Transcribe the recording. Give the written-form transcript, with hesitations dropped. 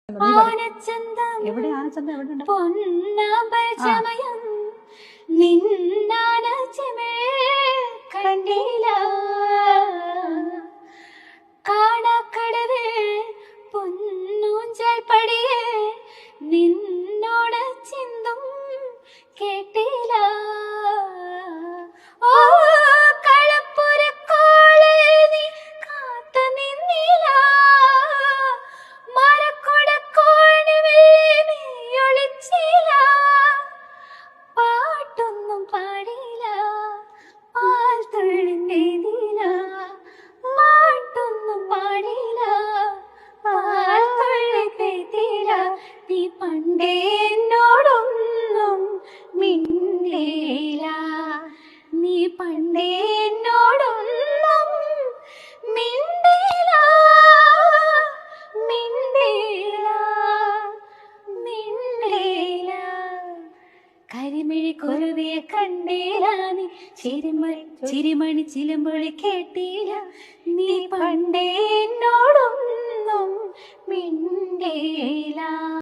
എവിടെ ആനച്ചന്തം എവിടെ കണ്ടില്ല കാണക്കടവ് പൊന്നൂഞ്ചൽ പടിയെ നിന്നോട് ചിന്തും കേട്ടില്ല. ഓ കളപ്പുരക്കോളെ നീ കാത്തു നിന്നില്ല, മരക്കൊടക്കോണിൽ നീ ഒളിച്ചില്ല, പാട്ടൊന്നും പാടില്ല, പാൽ തുള്ളി പെയ്തില്ല, പാട്ടൊന്നും പാടില്ല, പാൽ തുള്ളി പെയ്തില്ല. നീ പണ്ടേ എന്നോടൊന്നും മിണ്ടില്ല, നീ പണ്ടേ എന്നോടൊന്നും മിണ്ടില്ല, മിണ്ടില്ല, മിണ്ടില്ല. കരിമിഴി കുരുവിയെ കണ്ടില്ല, നീ ചിരിമണി ചിലമ്പൊളി കേട്ടില്ല, നീ പണ്ടേ എന്നോടൊന്നും മിണ്ടില്ല.